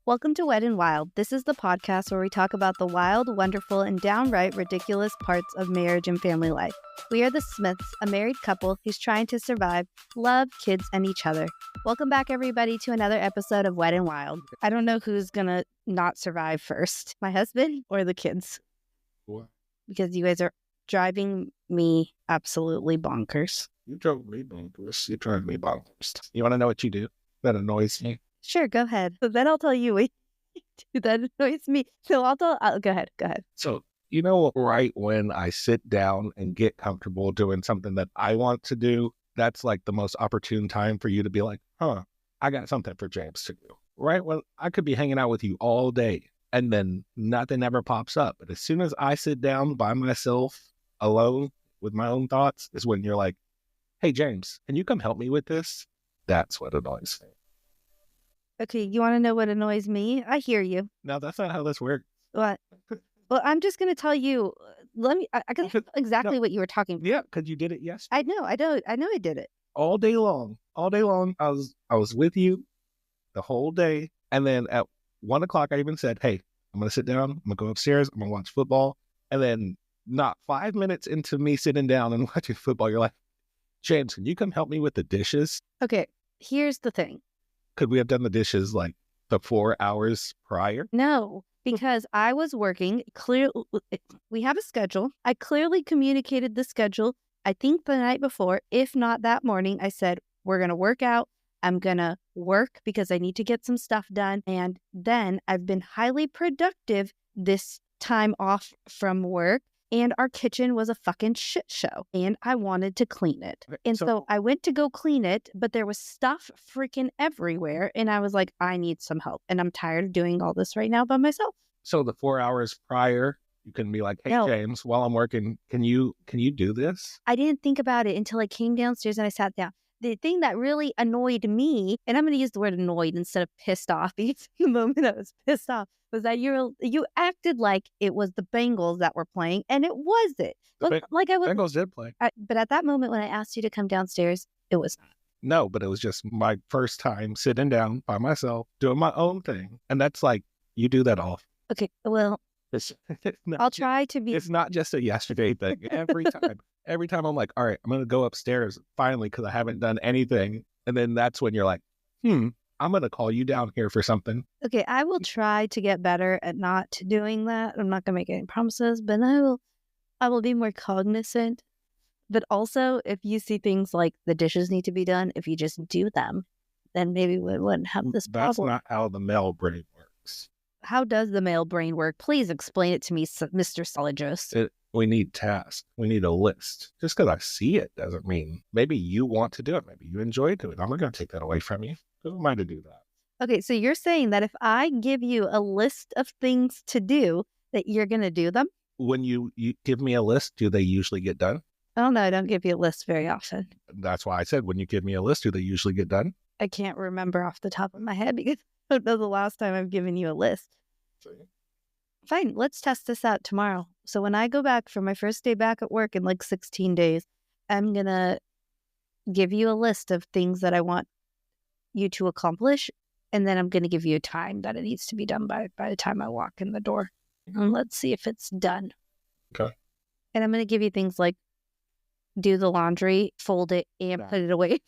Welcome to Wet and Wild. This is the podcast where we talk about the wild, wonderful, and downright ridiculous parts of marriage and family life. We are the Smiths, a married couple who's trying to survive, love, kids, and each other. Welcome back, everybody, to another episode of Wet and Wild. I don't know who's gonna not survive first, my husband or the kids. What? Because you guys are driving me absolutely bonkers. You drove me bonkers. You drive me bonkers. You want to know what you do that annoys me? Sure, go ahead. But then I'll tell you what you do that annoys me. So go ahead. So, right when I sit down and get comfortable doing something that I want to do, that's like the most opportune time for you to be like, I got something for James to do. Right when I could be hanging out with you all day and then nothing ever pops up. But as soon as I sit down by myself, alone with my own thoughts, is when you're like, hey, James, can you come help me with this? That's what annoys me. Okay, you want to know what annoys me? I hear you. No, that's not how this works. What? Well, I'm just going to tell you. I can exactly what you were talking about. Yeah, because you did it yesterday. I know I did it. All day long, I was with you the whole day. And then at 1 o'clock, I even said, hey, I'm going to sit down. I'm going to go upstairs. I'm going to watch football. And then not 5 minutes into me sitting down and watching football, you're like, James, can you come help me with the dishes? Okay, here's the thing. Could we have done the dishes like the 4 hours prior? No, because I was working. We have a schedule. I clearly communicated the schedule, I think the night before, if not that morning. I said, we're going to work out. I'm going to work because I need to get some stuff done. And then I've been highly productive this time off from work. And our kitchen was a fucking shit show. And I wanted to clean it. And so I went to go clean it, but there was stuff freaking everywhere. And I was like, I need some help. And I'm tired of doing all this right now by myself. So the 4 hours prior, you can be like, hey, no. James, while I'm working, can you do this? I didn't think about it until I came downstairs and I sat down. The thing that really annoyed me, and I'm going to use the word annoyed instead of pissed off, because the moment I was pissed off was that you acted like it was the Bengals that were playing, and it wasn't. Bengals did play. But at that moment when I asked you to come downstairs, it was not. No, but it was just my first time sitting down by myself, doing my own thing. And that's like, you do that often. Okay, well, I'll try to be. It's not just a yesterday thing. Every time I'm like, all right, I'm going to go upstairs finally because I haven't done anything. And then that's when you're like, I'm going to call you down here for something. Okay, I will try to get better at not doing that. I'm not going to make any promises, but I will be more cognizant. But also, if you see things like the dishes need to be done, if you just do them, then maybe we wouldn't have this problem. That's not how the male brain works. How does the male brain work? Please explain it to me, Mr. Sologist. We need tasks. We need a list. Just because I see it doesn't mean maybe you want to do it. Maybe you enjoy doing it. I'm not going to take that away from you. Who am I to do that? Okay, so you're saying that if I give you a list of things to do, that you're going to do them? When you give me a list, do they usually get done? Oh, no, I don't give you a list very often. That's why I said when you give me a list, do they usually get done? I can't remember off the top of my head because I don't know the last time I've given you a list. See? Fine, let's test this out tomorrow. So when I go back for my first day back at work in like 16 days, I'm going to give you a list of things that I want you to accomplish. And then I'm going to give you a time that it needs to be done by the time I walk in the door. And let's see if it's done. Okay. And I'm going to give you things like do the laundry, fold it, and put it away.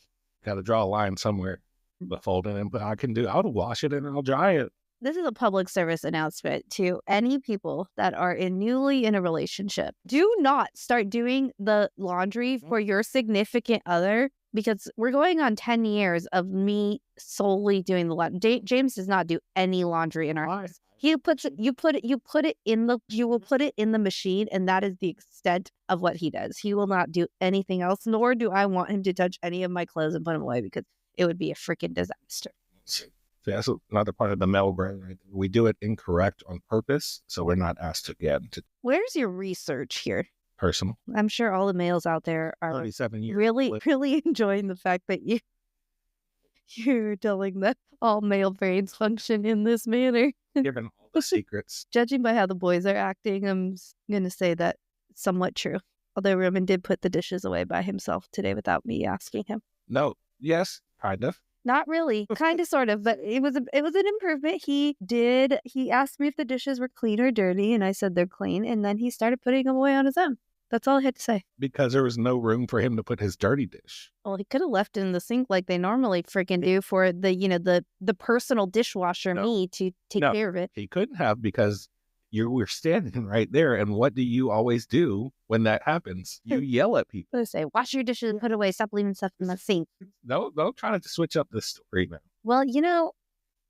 Got to draw a line somewhere. But folding it, but I'll wash it and I'll dry it. This is a public service announcement to any people that are newly in a relationship. Do not start doing the laundry for your significant other, because we're going on 10 years of me solely doing the laundry. James does not do any laundry in our house. You will put it in the machine, and that is the extent of what he does. He will not do anything else, nor do I want him to touch any of my clothes and put them away, because it would be a freaking disaster. See, that's another part of the male brain. Right? We do it incorrect on purpose, so we're not asked again. Where's your research here? Personal. I'm sure all the males out there are 37 years really enjoying the fact that you're telling that all male brains function in this manner. Given all the secrets. Judging by how the boys are acting, I'm going to say that it's somewhat true. Although Roman did put the dishes away by himself today without me asking him. No. Yes. Kind of. Not really, kind of, sort of, but it was an improvement. He asked me if the dishes were clean or dirty, and I said they're clean, and then he started putting them away on his own. That's all I had to say. Because there was no room for him to put his dirty dish. Well, he could have left it in the sink like they normally freaking do for the personal dishwasher me to take care of it. He couldn't have, because you were standing right there, and what do you always do when that happens? You yell at people. I say, wash your dishes and put it away. Stop leaving stuff in the sink. No, try to switch up the story now. Well,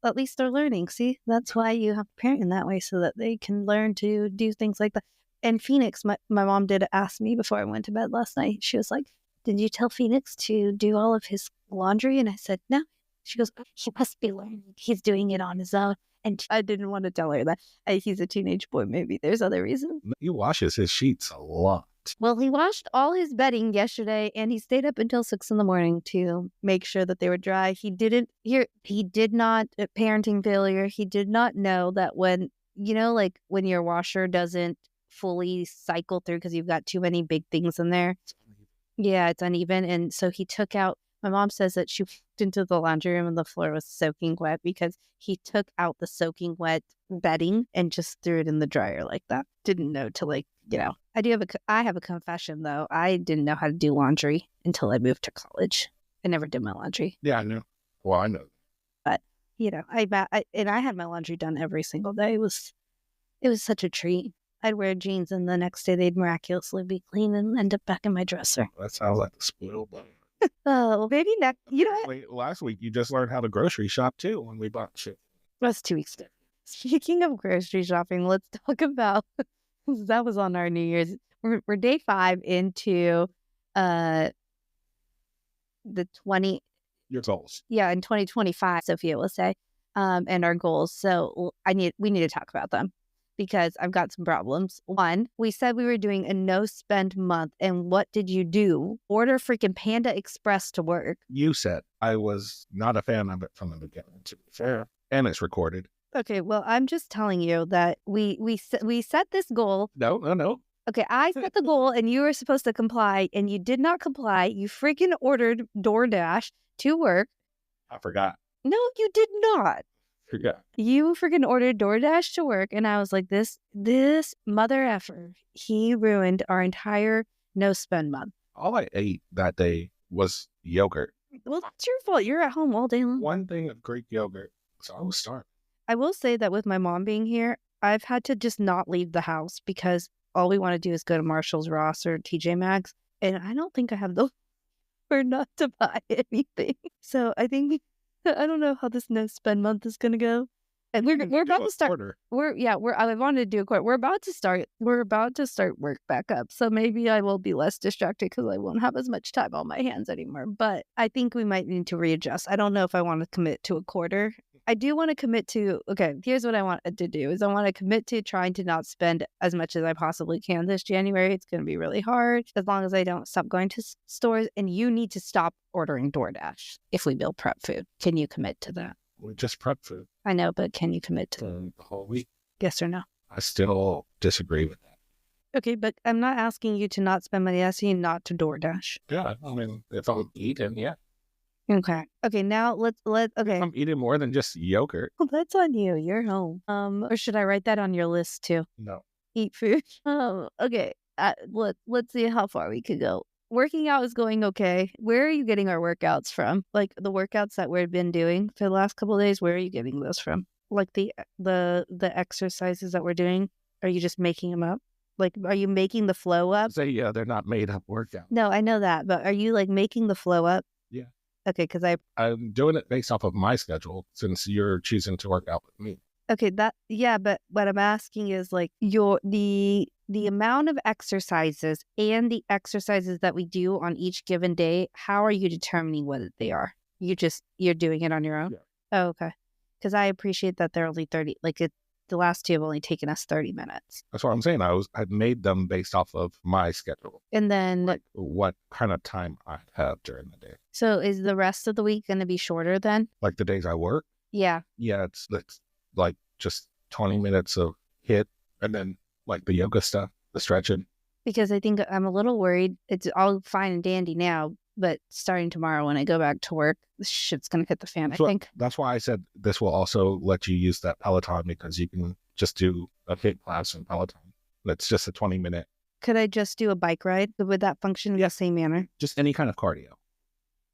at least they're learning. See, that's why you have to parent in that way, so that they can learn to do things like that. And Phoenix, my mom did ask me before I went to bed last night. She was like, did you tell Phoenix to do all of his laundry? And I said, no. She goes, he must be learning. He's doing it on his own. And I didn't want to tell her that. He's a teenage boy. Maybe there's other reasons. He washes his sheets a lot. Well, he washed all his bedding yesterday, and he stayed up until 6 a.m. to make sure that they were dry. He did not, parenting failure. He did not know that when your washer doesn't fully cycle through because you've got too many big things in there. Yeah, it's uneven. And so he took out, my mom says that she walked into the laundry room and the floor was soaking wet because he took out the soaking wet bedding and just threw it in the dryer like that. Didn't know to I have a confession though. I didn't know how to do laundry until I moved to college. I never did my laundry. Yeah, I know. Well, I know. But, I had my laundry done every single day. It was such a treat. I'd wear jeans and the next day they'd miraculously be clean and end up back in my dresser. That sounds like the spoiled bone. Oh, maybe next. Last week you just learned how to grocery shop too when we bought shit. That's 2 weeks ago. Speaking of grocery shopping, let's talk about that was on our New Year's. We're day 5 into the 20. Your goals. Yeah, in 2025, Sophia will say, and our goals. So we need to talk about them, because I've got some problems. One, we said we were doing a no-spend month, and what did you do? Order freaking Panda Express to work. You said. I was not a fan of it from the beginning, to be fair. And it's recorded. Okay, well, I'm just telling you that we set this goal. No. Okay, I set the goal, and you were supposed to comply, and you did not comply. You freaking ordered DoorDash to work. I forgot. No, you did not. Forgot. You freaking ordered DoorDash to work, and I was like, this mother effer. He ruined our entire no-spend month. All I ate that day was yogurt. Well, that's your fault. You're at home all day long. One thing of Greek yogurt. So I was starving. I will say that with my mom being here, I've had to just not leave the house, because all we want to do is go to Marshall's, Ross, or TJ Maxx, and I don't think I have the or not to buy anything. So I think I don't know how this no spend month is gonna go. And we're about to start. Quarter. I wanted to do a quarter. We're about to start work back up. So maybe I will be less distracted because I won't have as much time on my hands anymore. But I think we might need to readjust. I don't know if I want to commit to a quarter. I do want to commit to, okay, here's what I want to do is I want to commit to trying to not spend as much as I possibly can this January. It's going to be really hard as long as I don't stop going to stores, and you need to stop ordering DoorDash if we meal prep food. Can you commit to that? We just prep food. I know, but can you commit to the whole week? Yes or no? I still disagree with that. Okay, but I'm not asking you to not spend money. I'm asking you not to DoorDash. Yeah, I mean, if I'm eating, yeah. Okay, now let's okay. I'm eating more than just yogurt. Well, that's on you. You're home. Or should I write that on your list too? No. Eat food. Oh, okay. Let's see how far we could go. Working out is going okay. Where are you getting our workouts from? Like the workouts that we've been doing for the last couple of days, where are you getting those from? Like the exercises that we're doing, are you just making them up? Like, are you making the flow up? Yeah, they're not made up workouts. No, I know that, but are you like making the flow up? Yeah. Okay, because I'm doing it based off of my schedule since you're choosing to work out with me. Okay, but what I'm asking is like the amount of exercises and the exercises that we do on each given day, how are you determining what they are? You're doing it on your own? Yeah. Oh, okay. Because I appreciate that they're only 30, the last two have only taken us 30 minutes. That's what I'm saying. I've made them based off of my schedule. And then like what kind of time I have during the day. So is the rest of the week going to be shorter then? Like the days I work? Yeah. Yeah, it's like just 20 minutes of HIIT and then like the yoga stuff, the stretching. Because I think I'm a little worried. It's all fine and dandy now, But starting tomorrow when I go back to work, this shit's going to hit the fan, I think. That's why I said this will also let you use that Peloton, because you can just do a HIIT class in Peloton. That's just a 20-minute. Could I just do a bike ride? Would that function in the same manner? Just any kind of cardio.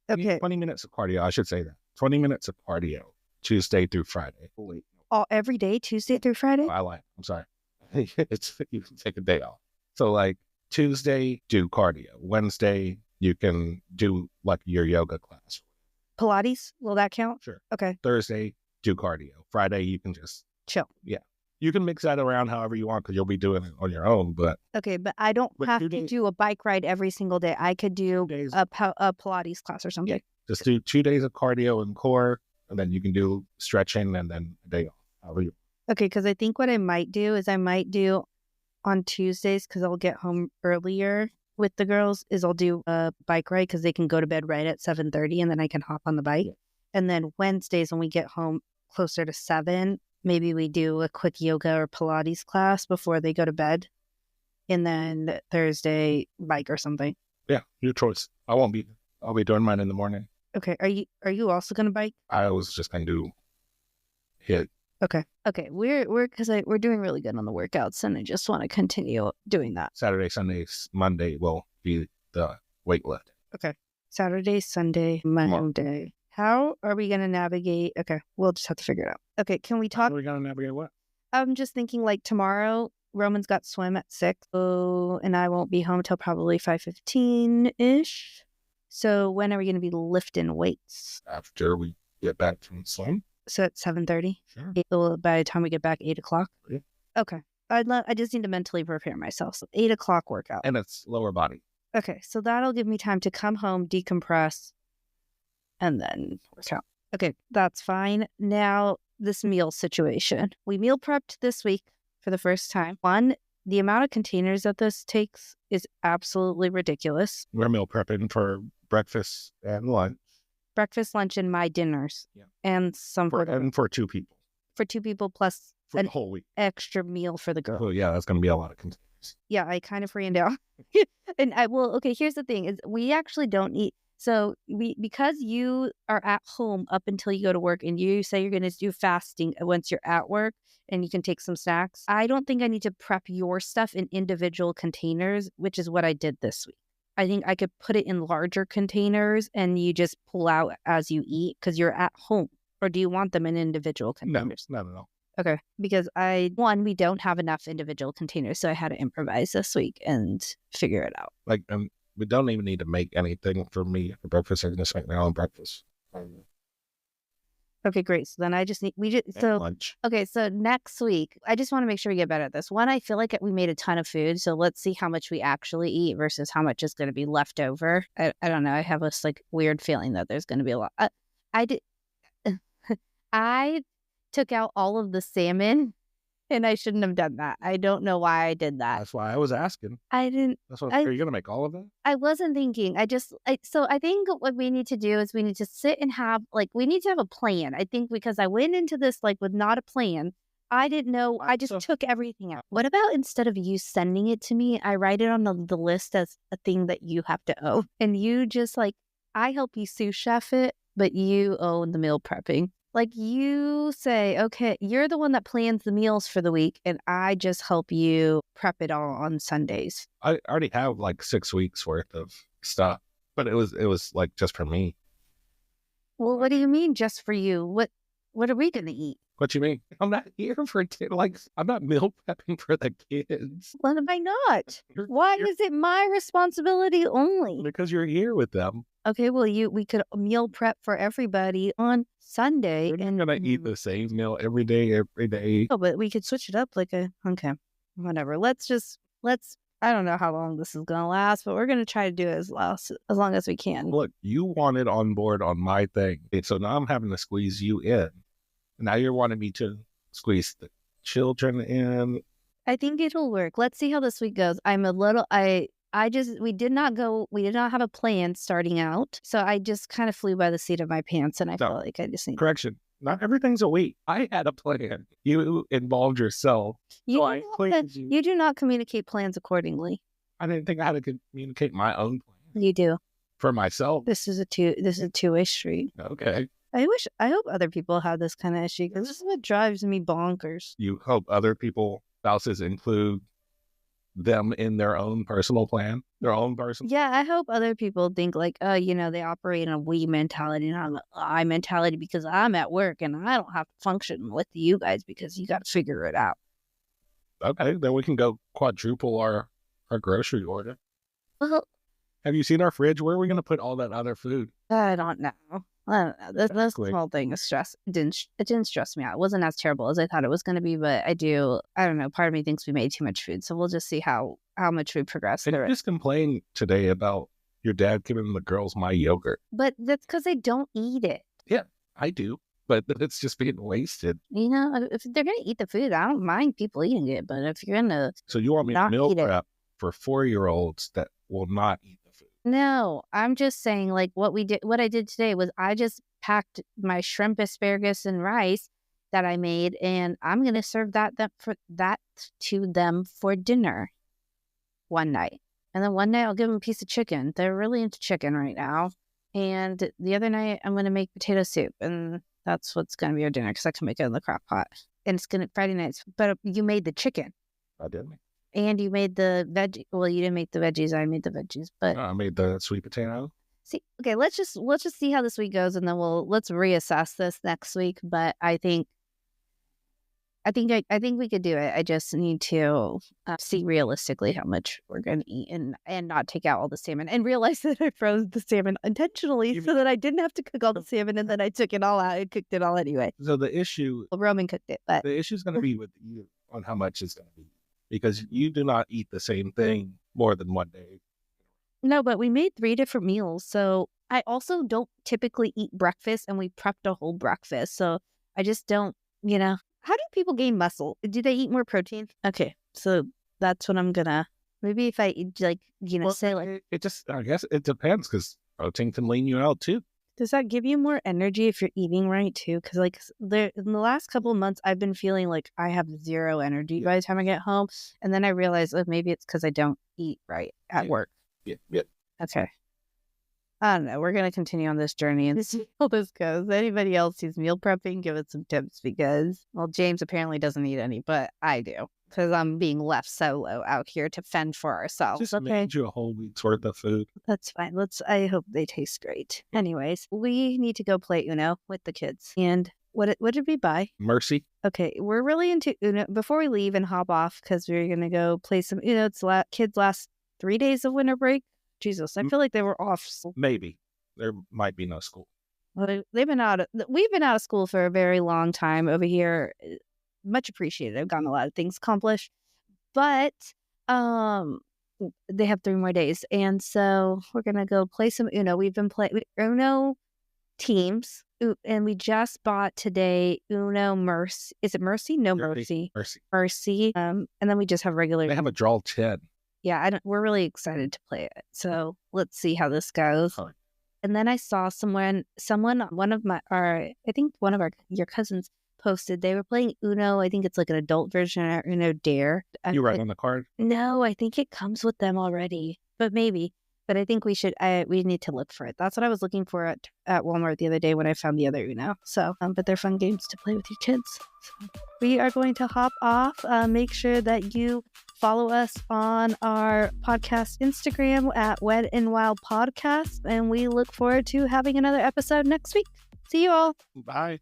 Okay. 20 minutes of cardio, I should say that. 20 minutes of cardio, Tuesday through Friday. Every day, Tuesday through Friday? I lied. I'm sorry. You can take a day off. So like Tuesday, do cardio. Wednesday, you can do like your yoga class. Pilates, will that count? Sure. Okay. Thursday, do cardio. Friday, you can just chill. Yeah. You can mix that around however you want because you'll be doing it on your own. But okay, but I don't have to do a bike ride every single day. I could do a Pilates class or something. Yeah. Just do 2 days of cardio and core, and then you can do stretching and then a day off. However you. Okay, because I think what I might do is on Tuesdays, because I'll get home earlier with the girls, is I'll do a bike ride because they can go to bed right at 7:30 and then I can hop on the bike. Yeah. And then Wednesdays when we get home closer to 7, maybe we do a quick yoga or Pilates class before they go to bed. And then Thursday, bike or something. Yeah, your choice. I'll be doing mine in the morning. Okay. Are you also going to bike? I was just going to do HIIT. Okay. We're doing really good on the workouts, and I just want to continue doing that. Saturday, Sunday, Monday will be the weightlifting. Okay. Saturday, Sunday, Monday. How are we going to navigate? Okay, we'll just have to figure it out. Okay, can we talk? How are we going to navigate what? I'm just thinking like tomorrow, Roman's got swim at 6, and I won't be home till probably 5:15-ish. So when are we going to be lifting weights? After we get back from swim. So at 7:30? Sure. By the time we get back, 8 o'clock? Yeah. Okay. I just need to mentally prepare myself. So 8 o'clock workout. And it's lower body. Okay. So that'll give me time to come home, decompress, and then work out. Okay. That's fine. Now, this meal situation. We meal prepped this week for the first time. One, the amount of containers that this takes is absolutely ridiculous. We're meal prepping for breakfast and lunch. Breakfast, lunch, and my dinners. Yeah. And for 2 people. For 2 people plus for the whole week. Extra meal for the girl. Oh yeah, that's going to be a lot of containers. Yeah, I kind of ran down. And okay, here's the thing is we actually don't eat. So because you are at home up until you go to work and you say you're going to do fasting once you're at work and you can take some snacks, I don't think I need to prep your stuff in individual containers, which is what I did this week. I think I could put it in larger containers and you just pull out as you eat because you're at home. Or do you want them in individual containers? No, not at all. Okay. Because we don't have enough individual containers. So I had to improvise this week and figure it out. Like, we don't even need to make anything for me for breakfast. I can just make my own breakfast. Okay, great. So then lunch. Okay, so next week, I just want to make sure we get better at this. One, I feel like we made a ton of food, so let's see how much we actually eat versus how much is going to be left over. I don't know. I have this weird feeling that there's going to be a lot. I took out all of the salmon, and I shouldn't have done that. I don't know why I did that. That's why I was asking. I didn't. Are you going to make all of that? I wasn't thinking. So I think what we need to do is we need to sit and have, we need to have a plan. I think because I went into this, with not a plan. I didn't know. I just took everything out. What about instead of you sending it to me, I write it on the list as a thing that you have to own. And you just I help you sous chef it, but you own the meal prepping. You say, okay, you're the one that plans the meals for the week, and I just help you prep it all on Sundays. I already have 6 weeks worth of stuff, but it was just for me. Well, what do you mean just for you? What are we going to eat? What you mean? I'm not here for I'm not meal prepping for the kids. What am I not? Why is it my responsibility only? Because you're here with them. Okay, well, we could meal prep for everybody on Sunday. You're not gonna eat the same meal every day. Oh, but we could switch it up okay, whatever. I don't know how long this is gonna last, but we're gonna try to do it as long as we can. Look, you wanted on board on my thing, so now I'm having to squeeze you in. Now you're wanting me to squeeze the children in. I think it'll work. Let's see how this week goes. We did not have a plan starting out. So I just kind of flew by the seat of my pants and I felt like I just need. Correction. Not everything's a week. I had a plan. You involved yourself. You do not communicate plans accordingly. I didn't think I had to communicate my own plan. You do. For myself. This is a two-way street. Okay. I hope other people have this kind of issue because this is what drives me bonkers. You hope other people, spouses, include them in their own personal plan, their own personal. Yeah, I hope other people think like, they operate on a we mentality, not an I mentality because I'm at work and I don't have to function with you guys because you got to figure it out. Okay, then we can go quadruple our grocery order. Well, have you seen our fridge? Where are we going to put all that other food? I don't know. This whole thing is it didn't stress me out. It wasn't as terrible as I thought it was going to be, but I don't know. Part of me thinks we made too much food, so we'll just see how much we progress through it. I just complained today about your dad giving the girls my yogurt. But that's because they don't eat it. Yeah, I do. But it's just being wasted. If they're going to eat the food, I don't mind people eating it. But if you're going to So you want me to meal prep for 4-year-olds that will not eat the food? No, I'm just saying like what I did today was I just packed my shrimp, asparagus, and rice that I made, and I'm going to serve that to them for dinner one night. And then one night I'll give them a piece of chicken. They're really into chicken right now. And the other night I'm going to make potato soup, and that's what's going to be our dinner because I can make it in the crock pot. And it's going to Friday nights. But you made the chicken. I didn't. And you made the veggie. Well, you didn't make the veggies. I made the veggies, but I made the sweet potato. See, okay, let's just see how this week goes, and then let's reassess this next week. But I think we could do it. I just need to see realistically how much we're going to eat, and not take out all the salmon, and realize that I froze the salmon intentionally so that I didn't have to cook all the salmon, and then I took it all out and cooked it all anyway. So the issue, Roman cooked it, but the issue is going to be with you on how much it's going to be. Because you do not eat the same thing more than one day. No, but we made 3 different meals. So I also don't typically eat breakfast, and we prepped a whole breakfast. So I just don't, how do people gain muscle? Do they eat more protein? Okay, so that's what I'm gonna, maybe if I eat I guess it depends because protein can lean you out too. Does that give you more energy if you're eating right too? Because in the last couple of months, I've been feeling like I have zero energy by the time I get home, and then I realized maybe it's because I don't eat right at work. Yeah. Okay. I don't know. We're gonna continue on this journey and see how this goes. Anybody else who's meal prepping, give it some tips because James apparently doesn't eat any, but I do because I'm being left solo out here to fend for ourselves. Just made you a whole week's worth of food. That's fine. I hope they taste great. Anyways, we need to go play Uno with the kids. And what did we buy? Mercy. Okay, we're really into Uno. Before we leave and hop off, because we're gonna go play some Uno. It's kids' last 3 days of winter break. Jesus, I feel like they were off. Maybe there might be no school. Well, we've been out of school for a very long time over here. Much appreciated. I've gotten a lot of things accomplished, but they have 3 more days, and so we're gonna go play some Uno. We've been playing Uno teams, and we just bought today Uno Mercy. Is it Mercy? No, Mercy. Mercy. And then we just have regular. They have a draw 10. Yeah, we're really excited to play it. So let's see how this goes. Huh. And then I saw one of your cousins posted, they were playing Uno. I think it's like an adult version of Uno Dare. You write on the card? No, I think it comes with them already, but maybe. But I think we need to look for it. That's what I was looking for at Walmart the other day when I found the other Uno. So, but they're fun games to play with your kids. So we are going to hop off. Make sure that you follow us on our podcast Instagram at Wet and Wild Podcast. And we look forward to having another episode next week. See you all. Bye.